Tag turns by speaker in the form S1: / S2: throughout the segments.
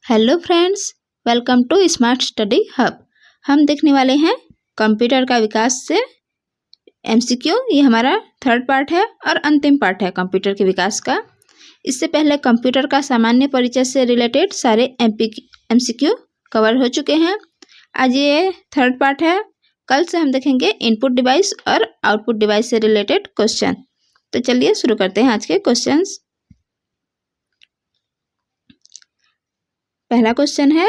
S1: Hello friends, welcome to smart study hub. हम देखने वाले हैं कंप्यूटर का विकास से एमसीक्यू। ये हमारा थर्ड पार्ट है और अंतिम पार्ट है कंप्यूटर के विकास का। इससे पहले कंप्यूटर का सामान्य परिचय से रिलेटेड सारे एमसीक्यू कवर हो चुके हैं। आज ये थर्ड पार्ट है। कल से हम देखेंगे इनपुट डिवाइस और आउटपुट डिवाइस से रिलेटेड क्वेश्चन। तो चलिए शुरू करते हैं आज के क्वेश्चंस। पहला क्वेश्चन है,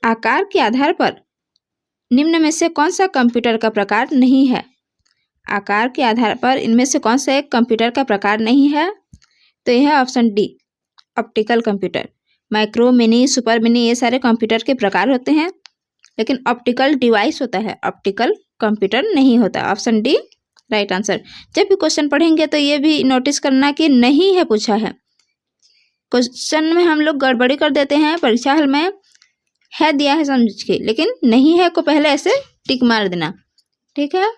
S1: आकार के आधार पर निम्न में से कौन सा कंप्यूटर का प्रकार नहीं है। आकार के आधार पर इनमें से कौन सा एक कंप्यूटर का प्रकार नहीं है। तो यह है option D, optical computer. Micro, mini, super mini ये सारे कंप्यूटर के प्रकार होते हैं, लेकिन ऑप्टिकल डिवाइस होता है, ऑप्टिकल कंप्यूटर नहीं होता। Option D right answer. जब भी क्वेश्चन पढ़ेंगे तो ये भी नोटिस करना कि नहीं है पूछा है। क्वेश्चन में हम लोग गड़बड़ी कर देते हैं, परीक्षा हल में है दिया है समझ के, लेकिन नहीं है को पहले ऐसे टिक मार देना, ठीक है।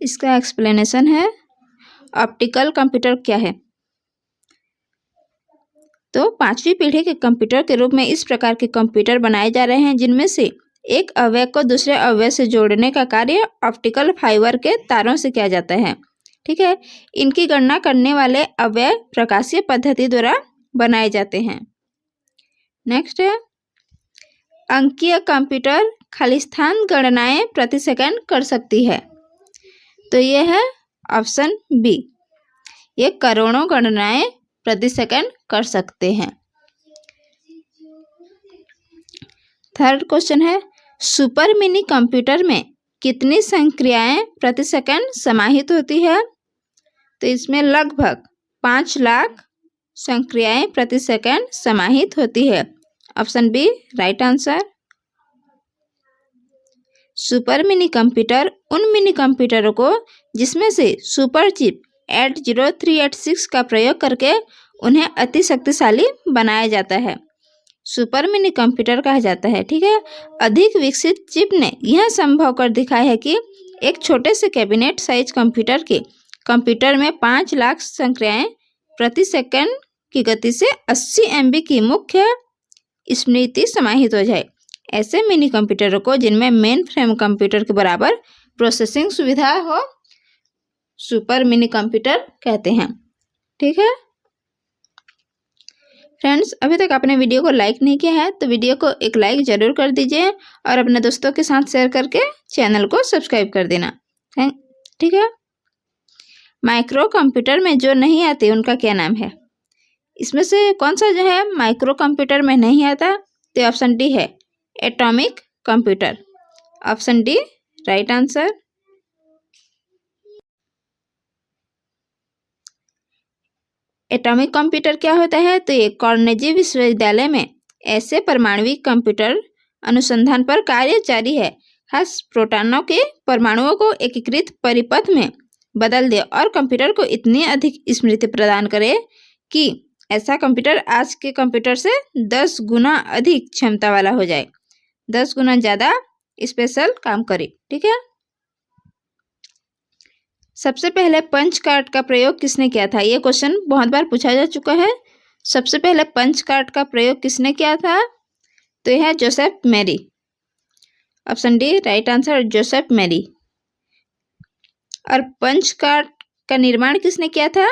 S1: इसका एक्सप्लेनेशन है, ऑप्टिकल कंप्यूटर क्या है। तो पांचवी पीढ़ी के कंप्यूटर के रूप में इस प्रकार के कंप्यूटर बनाए जा रहे हैं जिनमें से एक अवयव को दूसरे अवयव से जोड़ने का कार्य ऑप्टिकल फाइबर के तारों से किया जाता है, ठीक है। इनकी गणना करने वाले अवयव प्रकाशीय पद्धति द्वारा बनाए जाते हैं। नेक्स्ट है, अंकीय कंप्यूटर खालिस्तान गणनाएं प्रति सेकंड कर सकती है। तो ये है ऑप्शन बी, ये करोड़ों गणनाएं प्रति सेकंड कर सकते हैं। थर्ड क्वेश्चन है, सुपर मिनी कंप्यूटर में कितनी संक्रियाएं प्रति सेकंड समाहित होती है। तो इसमें लगभग 5 लाख संक्रियाएं प्रति सेकंड समाहित होती है। Option B right answer. Super mini computer उन मिनी कंप्यूटरों को जिसमें से सुपर चिप 80386 का प्रयोग करके उन्हें अति शक्तिशाली बनाया जाता है, सुपर मिनी कंप्यूटर कहा जाता है, ठीक है। अधिक विकसित चिप ने यह संभव कर दिखाया है कि एक छोटे से कैबिनेट साइज कंप्यूटर में 5 लाख संक्रियाएं प्रति सेकंड की गति से 80 MB की मुख्य स्मृति समाहित हो जाए। ऐसे मिनी कंप्यूटरों को जिनमें मेन फ्रेम कंप्यूटर के बराबर प्रोसेसिंग सुविधा हो सुपर मिनी कंप्यूटर कहते हैं, ठीक है। फ्रेंड्स, अभी तक आपने वीडियो को लाइक नहीं किया है तो वीडियो को एक लाइक जरूर कर दीजिए और अपने दोस्तों के साथ शेयर करके चैनल को सब्सक्राइब कर देना, ठीक है। माइक्रो कंप्यूटर में जो नहीं आते उनका क्या नाम है। इसमें से कौन सा जो है माइक्रो कंप्यूटर में नहीं आता। तो ऑप्शन डी है atomic computer. Option D right answer. Atomic computer क्या होता है। तो ये कार्नेगी विश्वविद्यालय में ऐसे परमाणविक कंप्यूटर अनुसंधान पर कार्य जारी है, खास प्रोटॉनों के परमाणुओं को एकीकृत परिपथ में बदल दे और कंप्यूटर को इतनी अधिक स्मृति प्रदान करे कि ऐसा कंप्यूटर आज के कंप्यूटर से 10 गुना अधिक क्षमता वाला हो जाए, 10 गुना ज़्यादा स्पेशल काम करे, ठीक है। सबसे पहले पंच कार्ड का प्रयोग किसने किया था। ये क्वेश्चन बहुत बार पूछा जा चुका है। सबसे पहले पंच कार्ड का प्रयोग किसने किया था। तो यह है Joseph Marie. Option D right answer, Joseph Marie. और पंच कार्ड का निर्माण किसने किया था।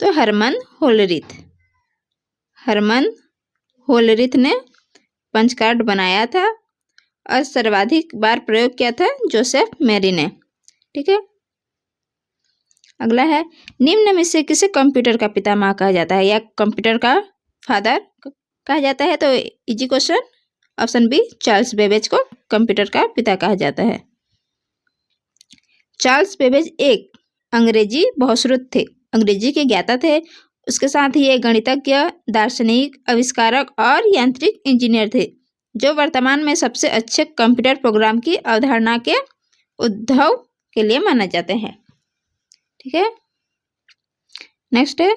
S1: तो हरमन होलरिथ। हरमन होलरिथ ने पंच कार्ड बनाया था और सर्वाधिक बार प्रयोग किया था जोसेफ मैरी ने, ठीक है। अगला है, निम्न में से किसे कंप्यूटर का पितामह कहा जाता है या कंप्यूटर का फादर कहा जाता है। तो easy question, option B Charles Babbage को कंप्यूटर का पिता कहा जाता है। चार्ल्स बेबेज एक अंग्रेजी बहुश्रुत थे, अंग्रेजी के ज्ञाता थे। उसके साथ ही एक गणितज्ञ, दार्शनिक, आविष्कारक और यांत्रिक इंजीनियर थे जो वर्तमान में सबसे अच्छे कंप्यूटर प्रोग्राम की अवधारणा के उद्भव के लिए माने जाते हैं, ठीक है। नेक्स्ट है,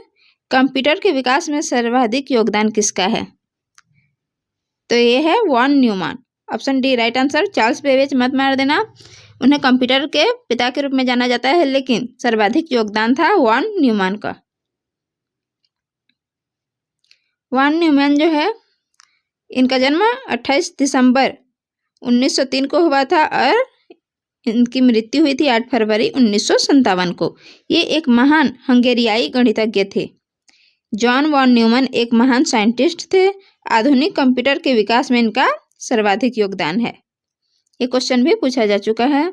S1: कंप्यूटर के विकास में सर्वाधिक योगदान किसका है। तो ये है von Neumann. Option D right answer. Charles Babbage मत मार देना, उन्हें कंप्यूटर के पिता के रूप में जाना जाता है, लेकिन सर्वाधिक योगदान था वॉन न्यूमैन का। वॉन न्यूमैन जो है, इनका जन्म 28 दिसंबर 1903 को हुआ था और इनकी मृत्यु हुई थी 8 फरवरी 1957 को। ये एक महान हंगेरियाई गणितज्ञ थे। जॉन वॉन न्यूमैन एक महान साइंटिस्ट थे। आधुनिक कंप्यूटर के विकास में इनका सर्वाधिक योगदान है। ये क्वेश्चन भी पूछा जा चुका है।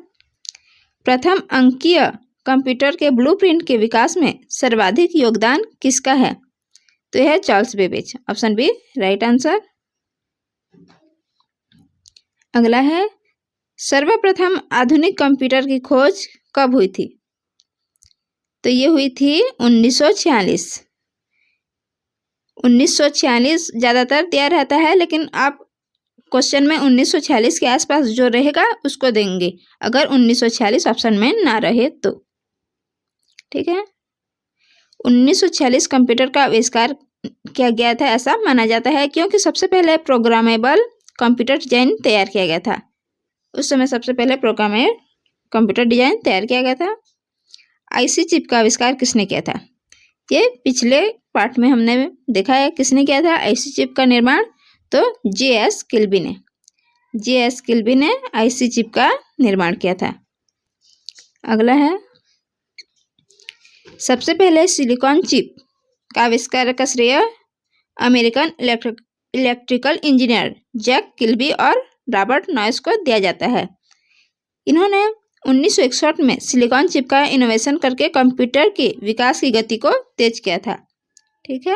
S1: प्रथम अंकीय कंप्यूटर के ब्लूप्रिंट के विकास में सर्वाधिक योगदान किसका है? तो यह है Charles Babbage. Option B right answer. अगला है, सर्वप्रथम आधुनिक कंप्यूटर की खोज कब हुई थी? तो ये हुई थी 1946। 1946 ज़्यादातर दिया रहता है, लेकिन आप क्वेश्चन में 1946 के आसपास जो रहेगा उसको देंगे, अगर 1946 ऑप्शन में ना रहे तो। ठीक है, 1946 कंप्यूटर का आविष्कार किया गया था ऐसा माना जाता है, क्योंकि सबसे पहले प्रोग्रामेबल कंप्यूटर डिजाइन तैयार किया गया था। उस समय सबसे पहले प्रोग्रामेबल कंप्यूटर डिजाइन तैयार किया गया था। आईसी चिप का आविष्कार किसने किया था? ये पिछले पार्ट में हमने देखा है किसने किया था आईसी चिप का निर्माण। तो जे.एस. किल्बी ने। जे.एस. किल्बी ने आईसी चिप का निर्माण किया था। अगला है, सबसे पहले सिलिकॉन चिप का आविष्कार का श्रेय American electrical engineer Jack Kilby और रॉबर्ट नॉइस को दिया जाता है। इन्होंने 1961 में सिलिकॉन चिप का इनोवेशन करके कंप्यूटर के विकास की गति को तेज किया था। ठीक है,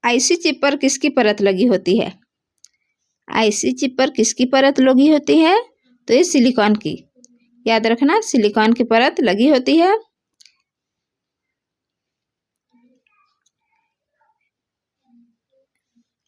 S1: आईसी चिप पर किसकी परत लगी होती है? आईसी चिप पर किसकी परत लगी होती है? तो ये सिलिकॉन की। याद रखना, सिलिकॉन की परत लगी होती है।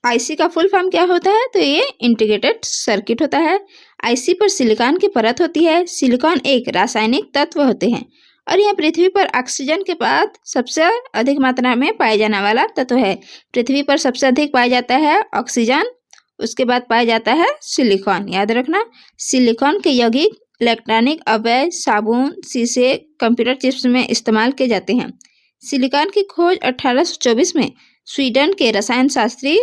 S1: आईसी का फुल फॉर्म क्या होता है? तो ये इंटीग्रेटेड सर्किट होता है। आईसी पर सिलिकॉन की परत होती है। सिलिकॉन एक रासायनिक तत्व होते हैं और यह पृथ्वी पर ऑक्सीजन के बाद सबसे अधिक मात्रा में पाया जाने वाला तत्व है। पृथ्वी पर सबसे अधिक पाया जाता है ऑक्सीजन, उसके बाद पाया जाता है सिलिकॉन। याद रखना, सिलिकॉन के यौगिक इलेक्ट्रॉनिक अवयव, साबुन, शीशे, कंप्यूटर चिप्स में इस्तेमाल किए जाते हैं। सिलिकॉन की खोज 1824 में स्वीडन के रसायन शास्त्री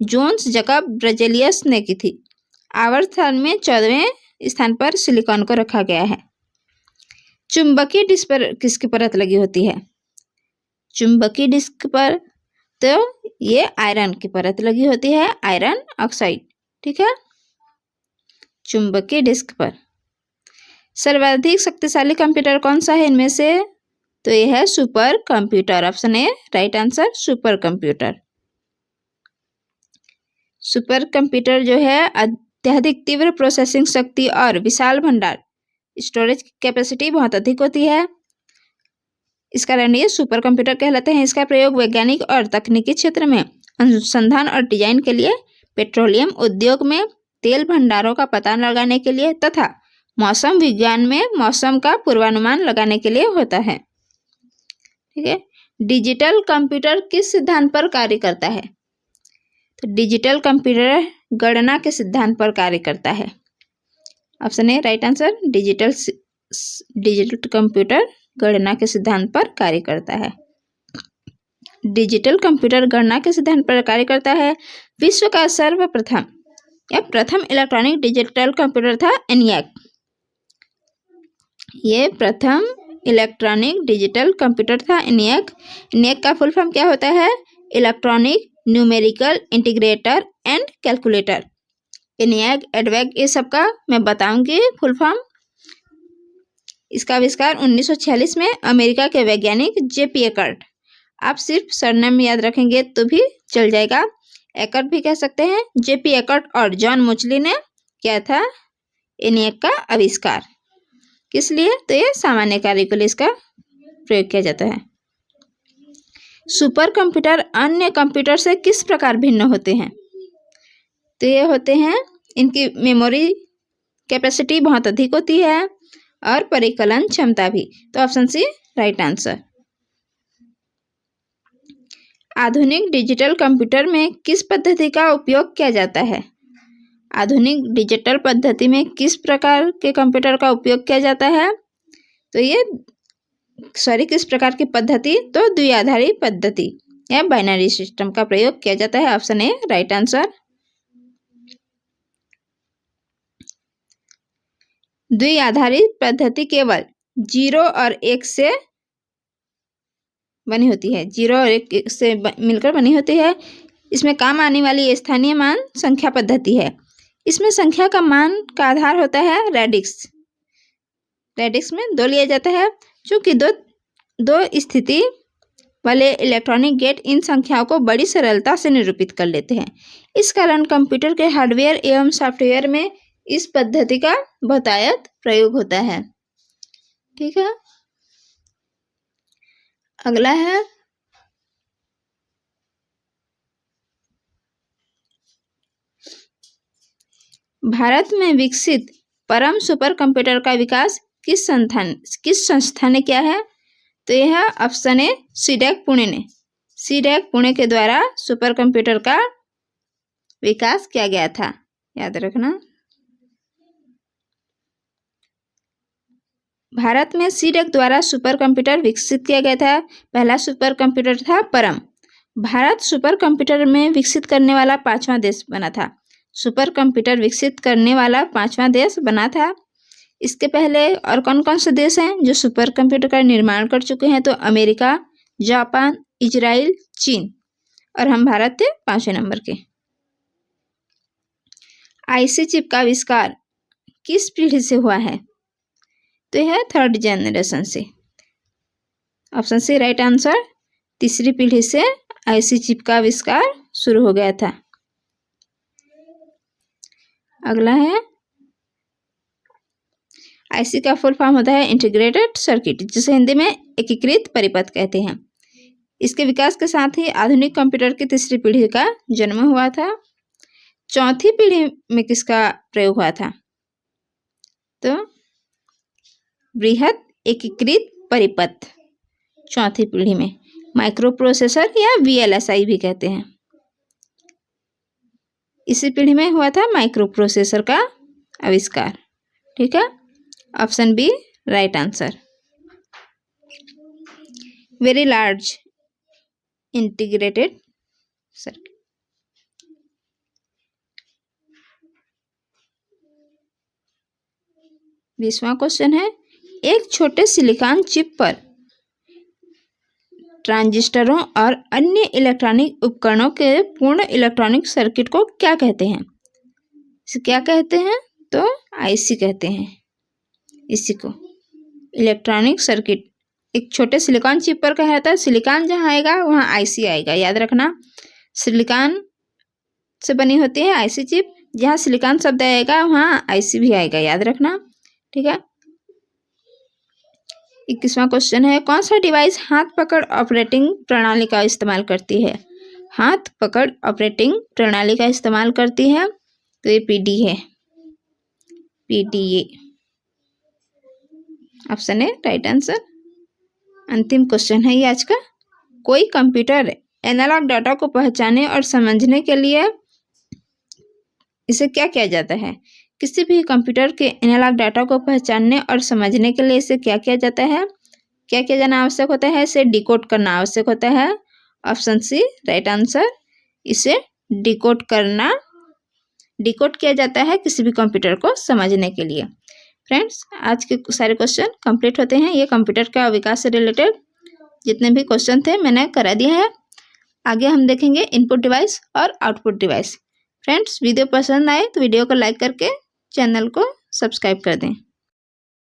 S1: जोन्स जकब ब्रजेलियस ने की थी। आवर्त स्थान में 14वें स्थान पर सिलिकॉन को रखा गया है। चुंबकीय डिस्क पर किसकी परत लगी होती है? चुंबकीय डिस्क पर तो ये आयरन की परत लगी होती है, आयरन ऑक्साइड। ठीक है, चुंबकीय डिस्क पर। सर्वाधिक शक्तिशाली कंप्यूटर कौन सा है इनमें से? तो यह है super computer. Option A right answer, super computer. Super computer जो है अत्यधिक तीव्र प्रोसेसिंग शक्ति और विशाल भंडार स्टोरेज कैपेसिटी बहुत अधिक होती है, इस कारण ये सुपर कंप्यूटर कहलाते हैं। इसका प्रयोग वैज्ञानिक और तकनीकी क्षेत्र में अनुसंधान और डिजाइन के लिए, पेट्रोलियम उद्योग में तेल भंडारों का पता लगाने के लिए तथा मौसम विज्ञान में मौसम का पूर्वानुमान लगाने के लिए होता है। ठीक है, डिजिटल कंप्यूटर किस सिद्धांत पर कार्य करता है? तो डिजिटल कंप्यूटर गणना के सिद्धांत पर कार्य करता है। Option A right answer, digital computer गणना के सिद्धांत पर कार्य करता है। डिजिटल कंप्यूटर गणना के सिद्धांत पर कार्य करता है। विश्व का सर्वप्रथम या प्रथम इलेक्ट्रॉनिक डिजिटल कंप्यूटर था ENIAC। ये प्रथम इलेक्ट्रॉनिक डिजिटल कंप्यूटर था ENIAC। ENIAC का फुल फॉर्म क्या होता है? Electronic numerical integrator and calculator. ENIAC, EDVAC ये सब का मैं बताऊंगी फुल फॉर्म। इसका आविष्कार 1946 में अमेरिका के वैज्ञानिक JP एकर्ट। आप सिर्फ सरनेम याद रखेंगे तो भी चल जाएगा, एकर्ट भी कह सकते हैं। JP एकर्ट और जॉन मोचली ने किया था ENIAC का आविष्कार। किस लिए? तो ये सामान्य कार्य के लिए इसका प्रयोग किया जाता है। सुपर कंप्यूटर अन्य कंप्यूटर से किस प्रकार भिन्न होते हैं? तो ये होते हैं, इनकी मेमोरी कैपेसिटी बहुत अधिक होती है और परिकलन क्षमता भी। तो ऑप्शन सी राइट आंसर। आधुनिक डिजिटल कंप्यूटर में किस पद्धति का उपयोग किया जाता है? आधुनिक डिजिटल पद्धति में किस प्रकार के कंप्यूटर का उपयोग किया जाता है? तो ये किस प्रकार की पद्धति? तो द्विआधारी पद्धति। या बाइनरी सिस्टम का प्रयोग किया जाता है। Option A right answer. द्विआधारित पद्धति केवल 0 और 1 से बनी होती है। 0 और 1 से मिलकर बनी होती है। इसमें काम आने वाली स्थानीय मान संख्या पद्धति है। इसमें संख्या का मान का आधार होता है रेडिक्स। रेडिक्स में 2 लिया जाता है। चूंकि दो स्थिति वाले इलेक्ट्रॉनिक गेट इन संख्याओं को बड़ी सरलता से निरूपित कर लेते हैं। इस कारण कंप्यूटर के हार्डवेयर एवं सॉफ्टवेयर में इस पद्धति का बहुतायत प्रयोग होता है। ठीक है, अगला है भारत में विकसित परम सुपर कंप्यूटर का विकास किस संस्था ने किया है? तो यह ऑप्शन है सीडैक पुणे ने। सीडैक पुणे के द्वारा सुपर कंप्यूटर का विकास किया गया था, याद रखना। भारत में सीडैक द्वारा सुपर कंप्यूटर विकसित किया गया था। पहला सुपर कंप्यूटर था परम। भारत सुपर कंप्यूटर में विकसित करने वाला 5वां देश बना था। सुपर कंप्यूटर विकसित करने वाला 5वां देश बना था। इसके पहले और कौन कौन से देश हैं जो सुपर कंप्यूटर का निर्माण कर चुके हैं? तो अमेरिका, जापान, इजराइल, चीन, और हम भारत थे 5वें नंबर के। आईसी चिप का आविष्कार किस पीढ़ी से हुआ है? तो यह 3rd जनरेशन से। Option C right answer. तीसरी पीढ़ी से आईसी चिप का आविष्कार शुरू हो गया था। अगला है आईसी का फुल फॉर्म होता है इंटीग्रेटेड सर्किट, जिसे हिंदी में एकीकृत परिपथ कहते हैं। इसके विकास के साथ ही आधुनिक कंप्यूटर की तीसरी पीढ़ी का जन्म हुआ था। चौथी पीढ़ी में किसका प्रयोग हुआ था? तो बृहद एकीकृत परिपथ चौथी पीढ़ी में, माइक्रो प्रोसेसर या वीएलएसआई भी कहते हैं। इसी पीढ़ी में हुआ था माइक्रो प्रोसेसर का आविष्कार। ठीक है, option B right answer. Very large integrated circuit. बीसवां क्वेश्चन है, एक छोटे सिलिकॉन चिप पर ट्रांजिस्टरों और अन्य इलेक्ट्रॉनिक उपकरणों के पूर्ण इलेक्ट्रॉनिक सर्किट को क्या कहते हैं? इसे क्या कहते हैं? तो आईसी कहते हैं इसी को, इलेक्ट्रॉनिक सर्किट। एक छोटे सिलिकॉन चिप पर कहा जाता है। सिलिकॉन जहाँ आएगा वहाँ आईसी आएगा, याद रखना। सिलिकॉन से बनी होती है आईसी चिप। जहाँ सिलिकॉन शब्द आएगा वहाँ आईसी भी आएगा, याद रखना। ठीक है, 21वां क्वेश्चन है, कौन सा डिवाइस हाथ पकड़ ऑपरेटिंग प्रणाली का इस्तेमाल करती है? हाथ पकड़ ऑपरेटिंग प्रणाली का इस्तेमाल करती है। तो ये पीडी है, पीडीए। ऑप्शन है राइट आंसर। अंतिम क्वेश्चन है ये आज का, कोई कंप्यूटर एनालॉग डाटा को पहचानने और समझने के लिए इसे क्या किया जाता है? किसी भी कंप्यूटर के एनालॉग डाटा को पहचानने और समझने के लिए इसे क्या किया जाता है? क्या किया जाना आवश्यक होता है? इसे डिकोड करना आवश्यक होता है। Option C right answer. इसे डिकोड किया जाता है किसी भी कंप्यूटर को समझने के लिए। फ्रेंड्स, आज के सारे क्वेश्चन कंप्लीट होते हैं। ये कंप्यूटर का विकास से रिलेटेड जितने भी क्वेश्चन थे मैंने करा दिया है। आगे हम देखेंगे इनपुट डिवाइस और आउटपुट डिवाइस। फ्रेंड्स, वीडियो पसंद आए तो वीडियो को लाइक करके चैनल को सब्सक्राइब कर दें।